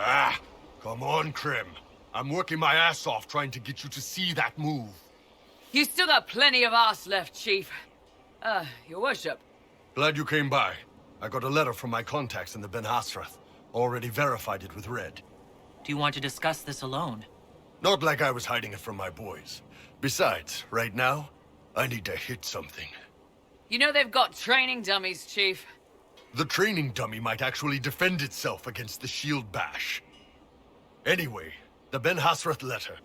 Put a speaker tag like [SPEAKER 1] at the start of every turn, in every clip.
[SPEAKER 1] Ah, come on, Krim. I'm working my ass off trying to get you to see that move.
[SPEAKER 2] You still got plenty of arse left, Chief. Your worship.
[SPEAKER 1] Glad you came by. I got a letter from my contacts in the Ben Hasrath. Already verified it with Red.
[SPEAKER 3] Do you want to discuss this alone?
[SPEAKER 1] Not like I was hiding it from my boys. Besides, right now, I need to hit something.
[SPEAKER 2] You know they've got training dummies, Chief.
[SPEAKER 1] The training dummy might actually defend itself against the shield bash. Anyway, the Ben Hasrath letter.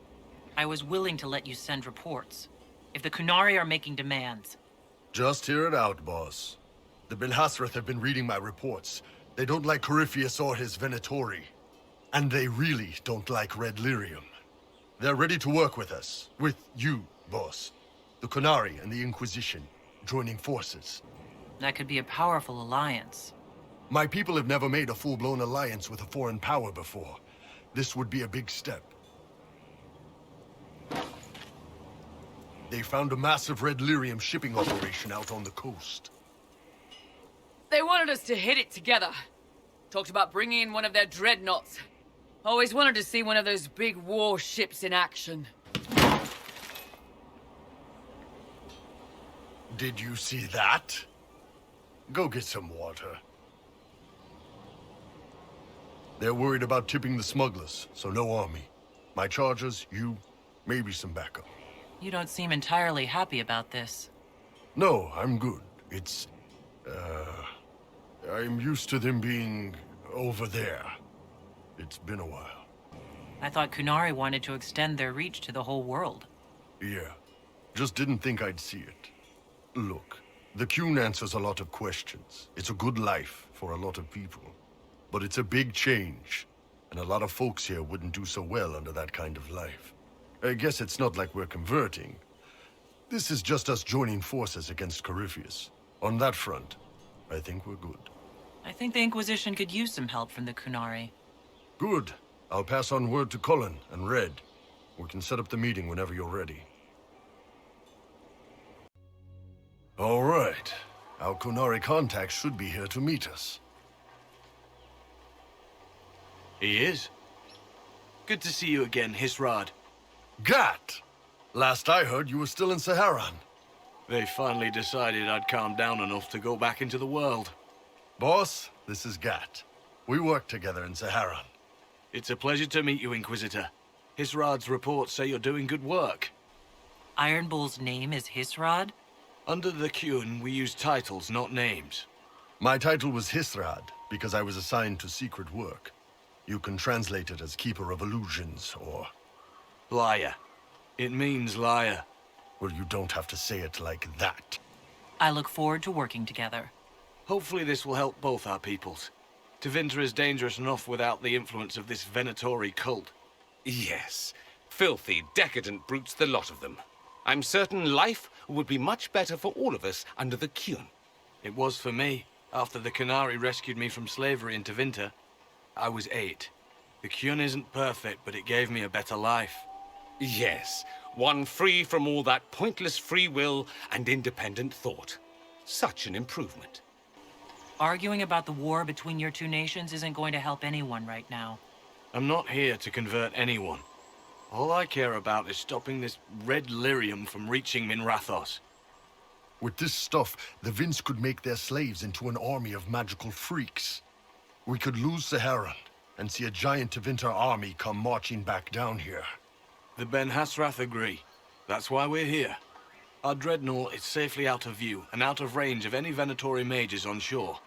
[SPEAKER 3] I was willing to let you send reports. If the Kunari are making demands...
[SPEAKER 1] Just hear it out, boss. The Ben Hasrath have been reading my reports. They don't like Corypheus or his Venatori. And they really don't like Red Lyrium. They're ready to work with us. With you, boss. The Kunari and the Inquisition, joining forces.
[SPEAKER 3] That could be a powerful alliance.
[SPEAKER 1] My people have never made a full-blown alliance with a foreign power before. This would be a big step. They found a massive Red Lyrium shipping operation out on the coast.
[SPEAKER 2] They wanted us to hit it together. Talked about bringing in one of their dreadnoughts. Always wanted to see one of those big war ships in action.
[SPEAKER 1] Did you see that? Go get some water. They're worried about tipping the smugglers, so no army. My chargers, you, maybe some backup.
[SPEAKER 3] You don't seem entirely happy about this.
[SPEAKER 1] No, I'm good. It's, I'm used to them being over there. It's been a while.
[SPEAKER 3] I thought Kunari wanted to extend their reach to the whole world.
[SPEAKER 1] Yeah, just didn't think I'd see it. Look, the Qun answers a lot of questions. It's a good life for a lot of people. But it's a big change, and a lot of folks here wouldn't do so well under that kind of life. I guess it's not like we're converting. This is just us joining forces against Corypheus. On that front, I think we're good.
[SPEAKER 3] I think the Inquisition could use some help from the Kunari.
[SPEAKER 1] Good. I'll pass on word to Cullen and Red. We can set up the meeting whenever you're ready. All right. Our Kunari contacts should be here to meet us.
[SPEAKER 4] He is. Good to see you again, Hisrad.
[SPEAKER 1] Gat! Last I heard, you were still in Saharan.
[SPEAKER 4] They finally decided I'd calmed down enough to go back into the world.
[SPEAKER 1] Boss, this is Gat. We worked together in Saharan.
[SPEAKER 4] It's a pleasure to meet you, Inquisitor. Hisrad's reports say you're doing good work.
[SPEAKER 3] Iron Bull's name is Hisrad?
[SPEAKER 4] Under the Qun, we use titles, not names.
[SPEAKER 1] My title was Hisrad, because I was assigned to secret work. You can translate it as Keeper of Illusions, or...
[SPEAKER 4] Liar. It means liar.
[SPEAKER 1] Well, you don't have to say it like that.
[SPEAKER 3] I look forward to working together.
[SPEAKER 4] Hopefully this will help both our peoples. Tevinter is dangerous enough without the influence of this Venatori cult.
[SPEAKER 5] Yes. Filthy, decadent brutes, the lot of them. I'm certain life would be much better for all of us under the Qun.
[SPEAKER 4] It was for me, after the Kunari rescued me from slavery in Tevinter. I was 8. The Qun isn't perfect, but it gave me a better life.
[SPEAKER 5] Yes, one free from all that pointless free will and independent thought. Such an improvement.
[SPEAKER 3] Arguing about the war between your two nations isn't going to help anyone right now.
[SPEAKER 4] I'm not here to convert anyone. All I care about is stopping this Red Lyrium from reaching Minrathos.
[SPEAKER 1] With this stuff, the Vince could make their slaves into an army of magical freaks. We could lose Saharan, and see a giant Tevinter army come marching back down here.
[SPEAKER 4] The Ben Hasrath agree. That's why we're here. Our dreadnought is safely out of view, and out of range of any Venatori mages on shore.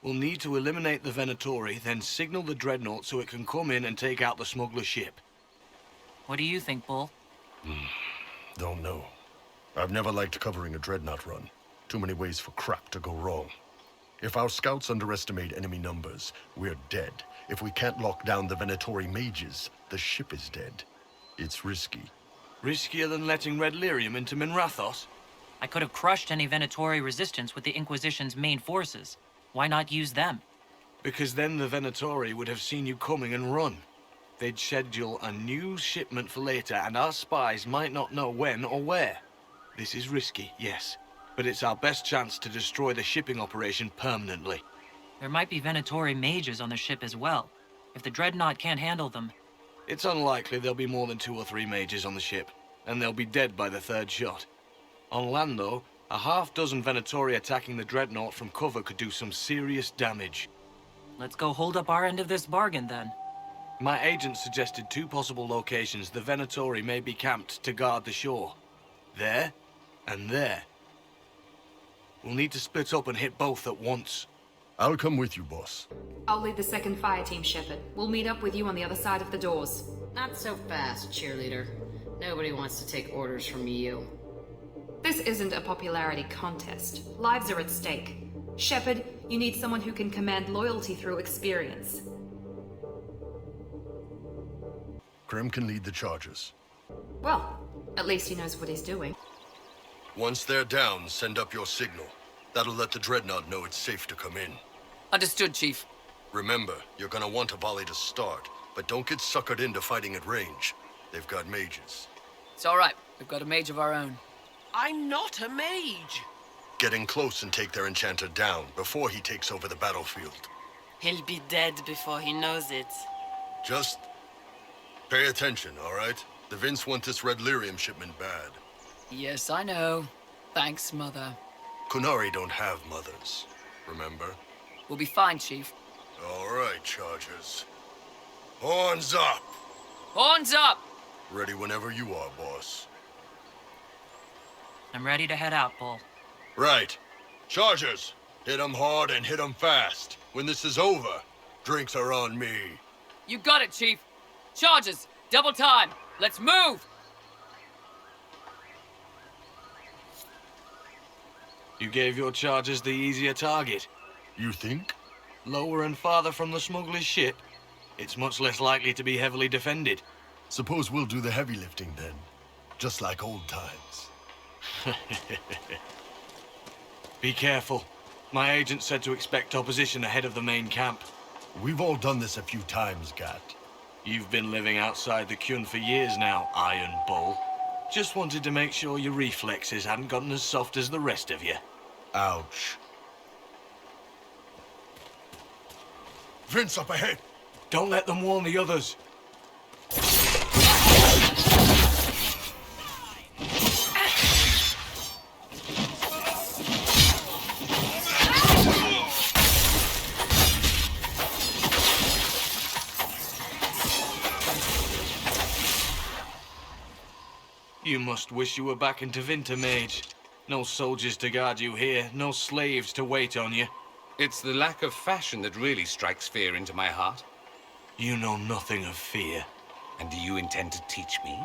[SPEAKER 4] We'll need to eliminate the Venatori, then signal the dreadnought so it can come in and take out the smuggler ship.
[SPEAKER 3] What do you think, Bull?
[SPEAKER 1] Don't know. I've never liked covering a dreadnought run. Too many ways for crap to go wrong. If our scouts underestimate enemy numbers, we're dead. If we can't lock down the Venatori mages, the ship is dead. It's risky.
[SPEAKER 4] Riskier than letting Red Lyrium into Minrathos?
[SPEAKER 3] I could have crushed any Venatori resistance with the Inquisition's main forces. Why not use them?
[SPEAKER 4] Because then the Venatori would have seen you coming and run. They'd schedule a new shipment for later, and our spies might not know when or where. This is risky, yes, but it's our best chance to destroy the shipping operation permanently.
[SPEAKER 3] There might be Venatori mages on the ship as well. If the Dreadnought can't handle them,
[SPEAKER 4] It's unlikely there'll be more than 2 or 3 mages on the ship, and they'll be dead by the 3rd shot. On land, though, a half-dozen Venatori attacking the Dreadnought from cover could do some serious damage.
[SPEAKER 3] let's go hold up our end of this bargain then.
[SPEAKER 4] My agent suggested 2 possible locations the Venatori may be camped to guard the shore. There, and there. We'll need to split up and hit both at once.
[SPEAKER 1] I'll come with you, boss.
[SPEAKER 6] I'll lead the second fire team, Shepard. We'll meet up with you on the other side of the doors.
[SPEAKER 7] Not so fast, cheerleader. Nobody wants to take orders from you.
[SPEAKER 6] This isn't a popularity contest. Lives are at stake. Shepard, you need someone who can command loyalty through experience.
[SPEAKER 1] Krem can lead the charges.
[SPEAKER 6] Well, at least he knows what he's doing.
[SPEAKER 1] Once they're down, send up your signal. That'll let the Dreadnought know it's safe to come in.
[SPEAKER 2] Understood, Chief.
[SPEAKER 1] Remember, you're gonna want a volley to start, but don't get suckered into fighting at range. They've got mages.
[SPEAKER 2] It's all right. We've got a mage of our own.
[SPEAKER 8] I'm not a mage.
[SPEAKER 1] Get in close and take their enchanter down before he takes over the battlefield.
[SPEAKER 8] He'll be dead before he knows it.
[SPEAKER 1] Just pay attention, all right? The Vince want this red lyrium shipment bad.
[SPEAKER 2] Yes, I know. Thanks, Mother.
[SPEAKER 1] Kunari don't have mothers, remember?
[SPEAKER 2] We'll be fine, Chief.
[SPEAKER 1] All right, Chargers. Horns up!
[SPEAKER 2] Horns up!
[SPEAKER 1] Ready whenever you are, boss.
[SPEAKER 3] I'm ready to head out, Bull.
[SPEAKER 1] Right. Chargers, hit 'em hard and hit 'em fast. When this is over, drinks are on me.
[SPEAKER 2] You got it, Chief. Charges, double time. Let's move!
[SPEAKER 4] You gave your charges the easier target.
[SPEAKER 1] You think?
[SPEAKER 4] Lower and farther from the smuggler's ship, it's much less likely to be heavily defended.
[SPEAKER 1] Suppose we'll do the heavy lifting then. Just like old times.
[SPEAKER 4] Be careful. My agent said to expect opposition ahead of the main camp.
[SPEAKER 1] We've all done this a few times, Gat.
[SPEAKER 4] You've been living outside the Kyun for years now, Iron Bull. Just wanted to make sure your reflexes hadn't gotten as soft as the rest of you.
[SPEAKER 1] Ouch. Vince up ahead!
[SPEAKER 4] Don't let them warn the others. You must wish you were back in Tevinter, Mage. No soldiers to guard you here, no slaves to wait on you.
[SPEAKER 5] It's the lack of fashion that really strikes fear into my heart.
[SPEAKER 4] You know nothing of fear.
[SPEAKER 5] And do you intend to teach me?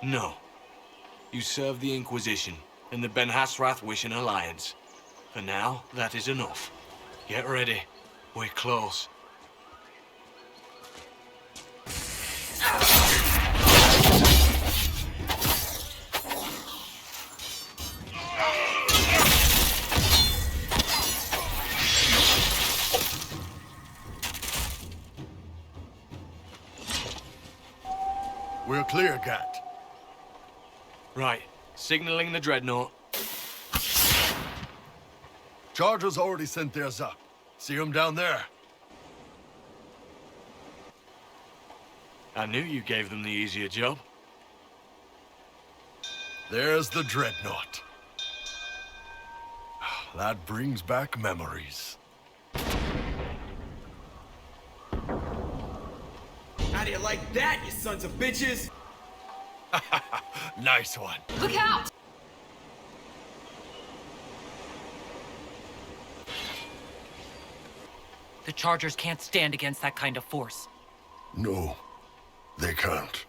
[SPEAKER 4] No. You serve the Inquisition, and the Ben Hasrath wish an alliance. For now, that is enough. Get ready. We're close.
[SPEAKER 1] We're clear, Gat.
[SPEAKER 4] Right. Signaling the Dreadnought.
[SPEAKER 1] Chargers already sent theirs up. See 'em down there?
[SPEAKER 4] I knew you gave them the easier job.
[SPEAKER 1] There's the Dreadnought. That brings back memories.
[SPEAKER 9] How do you like that, you sons of bitches?
[SPEAKER 1] Nice one.
[SPEAKER 6] Look out!
[SPEAKER 3] The Chargers can't stand against that kind of force.
[SPEAKER 1] No, they can't.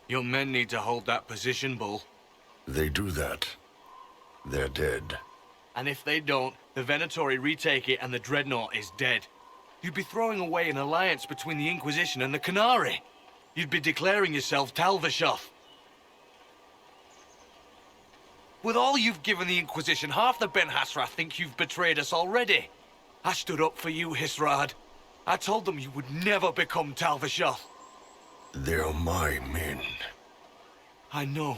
[SPEAKER 4] Your men need to hold that position, Bull.
[SPEAKER 1] They do that. They're dead.
[SPEAKER 4] And if they don't, the Venatori retake it and the Dreadnought is dead. You'd be throwing away an alliance between the Inquisition and the Canary. You'd be declaring yourself Talvishoth. With all you've given the Inquisition, half the Ben Hasrath think you've betrayed us already. I stood up for you, Hisrad. I told them you would never become Talvishoth.
[SPEAKER 1] They're my men.
[SPEAKER 4] I know,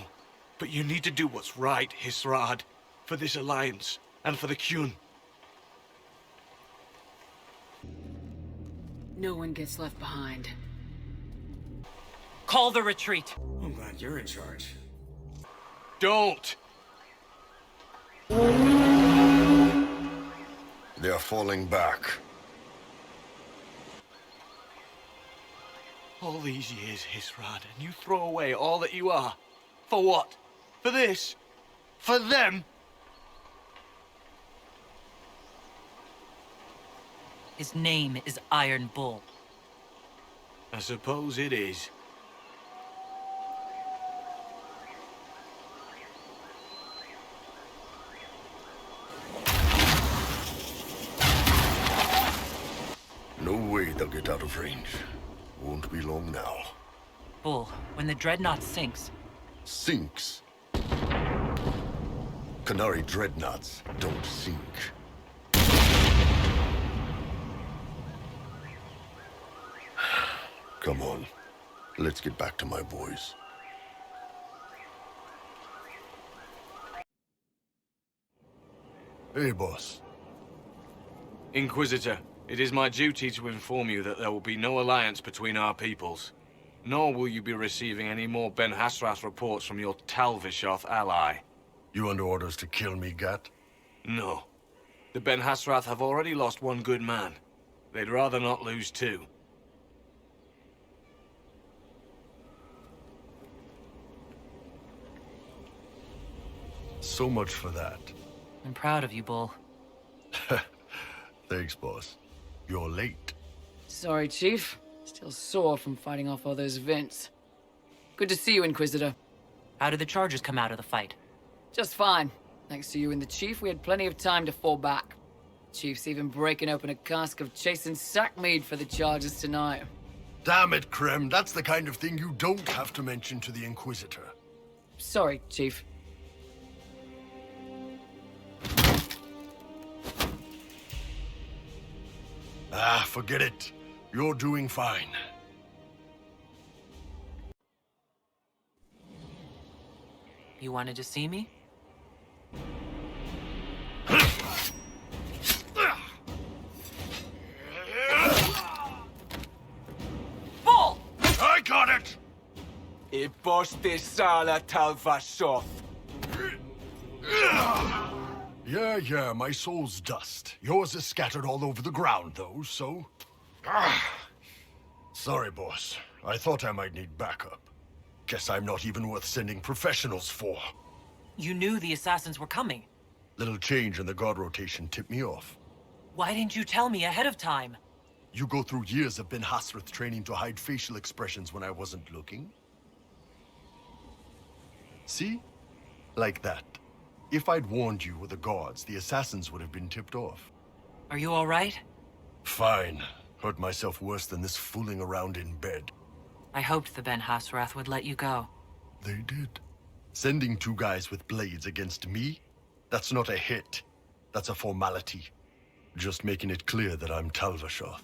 [SPEAKER 4] but you need to do what's right, Hisrad. For this alliance, and for the Kyun.
[SPEAKER 2] No one gets left behind.
[SPEAKER 3] Call the retreat.
[SPEAKER 9] I'm glad you're in charge.
[SPEAKER 4] Don't!
[SPEAKER 1] They are falling back.
[SPEAKER 4] All these years, Hisrad, and you throw away all that you are. For what? For this? For them?
[SPEAKER 3] His name is Iron Bull.
[SPEAKER 4] I suppose it is.
[SPEAKER 1] No way they'll get out of range. Won't be long now.
[SPEAKER 3] Bull, when the dreadnought sinks,
[SPEAKER 1] Sinks. Canary dreadnoughts don't sink. Come on. Let's get back to my boys. Hey, boss.
[SPEAKER 4] Inquisitor, it is my duty to inform you that there will be no alliance between our peoples. Nor will you be receiving any more Ben Hasrath reports from your Talvishoth ally.
[SPEAKER 1] You under orders to kill me, Gat?
[SPEAKER 4] No. The Ben Hasrath have already lost one good man. They'd rather not lose two.
[SPEAKER 1] So much for that.
[SPEAKER 3] I'm proud of you, Bull.
[SPEAKER 1] Thanks, boss. You're late.
[SPEAKER 2] Sorry, Chief. Still sore from fighting off all those vents. Good to see you, Inquisitor.
[SPEAKER 3] How did the charges come out of the fight?
[SPEAKER 2] Just fine. Thanks to you and the Chief, we had plenty of time to fall back. Chief's even breaking open a cask of chastened sack mead for the charges tonight.
[SPEAKER 1] Damn it, Krem. That's the kind of thing you don't have to mention to the Inquisitor.
[SPEAKER 2] Sorry, Chief.
[SPEAKER 1] Ah, forget it. You're doing fine.
[SPEAKER 3] You wanted to see me?
[SPEAKER 2] Bull!
[SPEAKER 1] I got it!
[SPEAKER 9] Sala Talvashoth.
[SPEAKER 1] Yeah, my soul's dust. Yours is scattered all over the ground, though, so... Sorry, boss. I thought I might need backup. Guess I'm not even worth sending professionals for.
[SPEAKER 3] You knew the assassins were coming.
[SPEAKER 1] Little change in the guard rotation tipped me off.
[SPEAKER 3] Why didn't you tell me ahead of time?
[SPEAKER 1] You go through years of Ben Hasrath training to hide facial expressions when I wasn't looking. See? Like that. If I'd warned you or the guards, the assassins would have been tipped off.
[SPEAKER 3] Are you all right?
[SPEAKER 1] Fine. Hurt myself worse than this fooling around in bed.
[SPEAKER 3] I hoped the Ben Hasrath would let you go.
[SPEAKER 1] They did. Sending two guys with blades against me? That's not a hit. That's a formality. Just making it clear that I'm Talvashoth.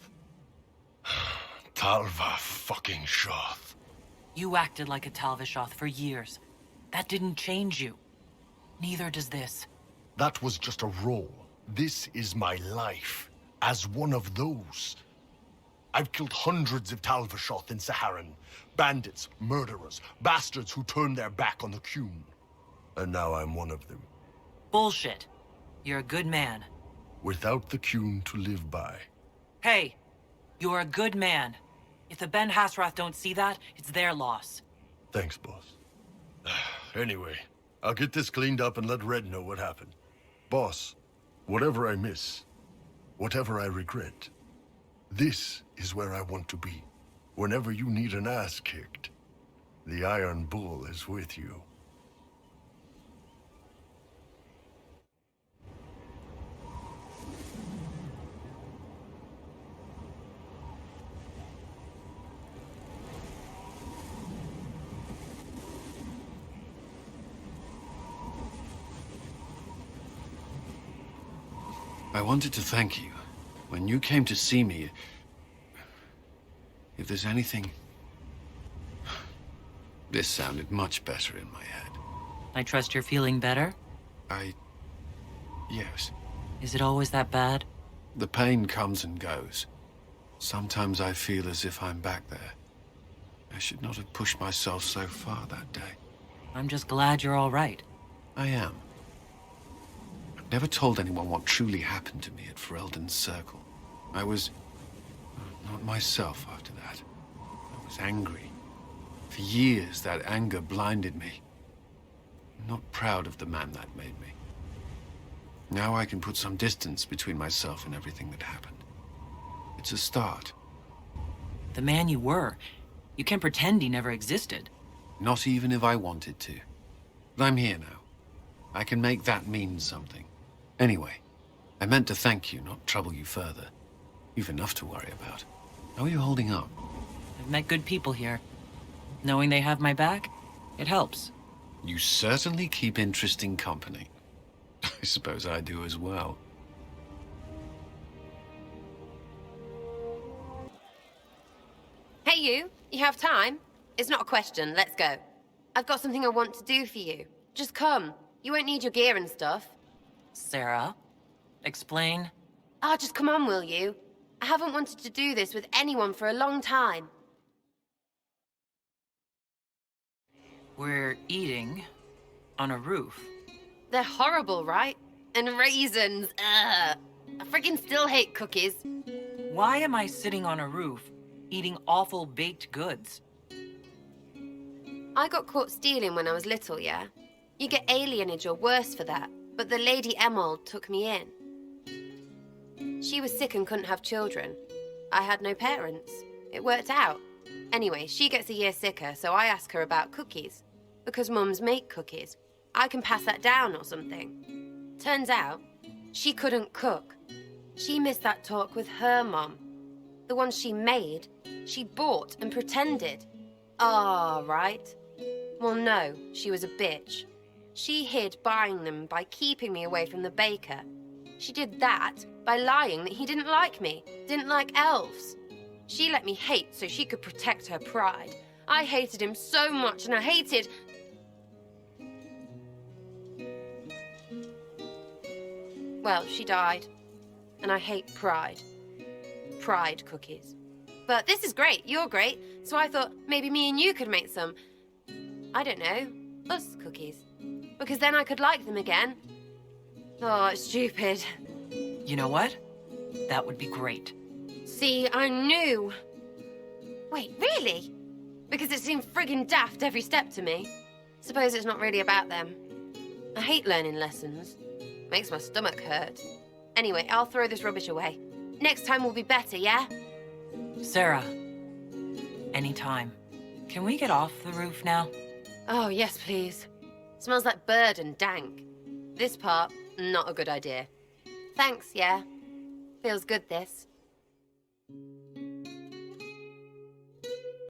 [SPEAKER 1] Talva fucking Shoth.
[SPEAKER 3] You acted like a Talvishoth for years. That didn't change you. Neither does this.
[SPEAKER 1] That was just a role. This is my life. As one of those. I've killed hundreds of Talvishoth in Saharan. Bandits, murderers, bastards who turned their back on the Qun. And now I'm one of them.
[SPEAKER 3] Bullshit. You're a good man.
[SPEAKER 1] Without the Qun to live by.
[SPEAKER 3] Hey, you're a good man. If the Ben Hasrath don't see that, it's their loss.
[SPEAKER 1] Thanks, boss. Anyway, I'll get this cleaned up and let Red know what happened. Boss, whatever I miss, whatever I regret, this is where I want to be. Whenever you need an ass kicked, the Iron Bull is with you.
[SPEAKER 10] I wanted to thank you. When you came to see me, if there's anything... This sounded much better in my head.
[SPEAKER 3] I trust you're feeling better?
[SPEAKER 10] Yes.
[SPEAKER 3] Is it always that bad?
[SPEAKER 10] The pain comes and goes. Sometimes I feel as if I'm back there. I should not have pushed myself so far that day.
[SPEAKER 3] I'm just glad you're all right.
[SPEAKER 10] I am. I've never told anyone what truly happened to me at Ferelden's Circle. I was not myself after that. I was angry. For years, that anger blinded me. I'm not proud of the man that made me. Now I can put some distance between myself and everything that happened. It's a start.
[SPEAKER 3] The man you were, you can't pretend he never existed.
[SPEAKER 10] Not even if I wanted to. But I'm here now. I can make that mean something. Anyway, I meant to thank you, not trouble you further. You've enough to worry about. How are you holding up?
[SPEAKER 3] I've met good people here. Knowing they have my back, it helps.
[SPEAKER 10] You certainly keep interesting company. I suppose I do as well.
[SPEAKER 11] Hey you have time? It's not a question, let's go. I've got something I want to do for you. Just come. You won't need your gear and stuff.
[SPEAKER 3] Sarah, explain.
[SPEAKER 11] Just come on, will you? I haven't wanted to do this with anyone for a long time.
[SPEAKER 3] We're eating on a roof.
[SPEAKER 11] They're horrible, right? And raisins, ugh. I freaking still hate cookies.
[SPEAKER 3] Why am I sitting on a roof, eating awful baked goods?
[SPEAKER 11] I got caught stealing when I was little, yeah? You get alienage or worse for that, but the Lady Emerald took me in. She was sick and couldn't have children. I had no parents. It worked out. Anyway, she gets a year sicker, so I ask her about cookies. Because mums make cookies. I can pass that down or something. Turns out, she couldn't cook. She missed that talk with her mom. The ones she made, she bought and pretended. Right. Well, no, she was a bitch. She hid buying them by keeping me away from the baker. She did that by lying that he didn't like me, didn't like elves. She let me hate so she could protect her pride. I hated him so much, and I hated... Well, she died. And I hate pride. Pride cookies. But this is great, you're great, so I thought maybe me and you could make some, I don't know, us cookies. Because then I could like them again. Oh, it's stupid.
[SPEAKER 3] You know what? That would be great.
[SPEAKER 11] See, I knew. Wait, really? Because it seemed friggin' daft every step to me. Suppose it's not really about them. I hate learning lessons. Makes my stomach hurt. Anyway, I'll throw this rubbish away. Next time will be better, yeah?
[SPEAKER 3] Sarah, anytime. Can we get off the roof now?
[SPEAKER 11] Oh, yes, please. Smells like bird and dank. This part, not a good idea. Thanks, yeah. Feels good, this.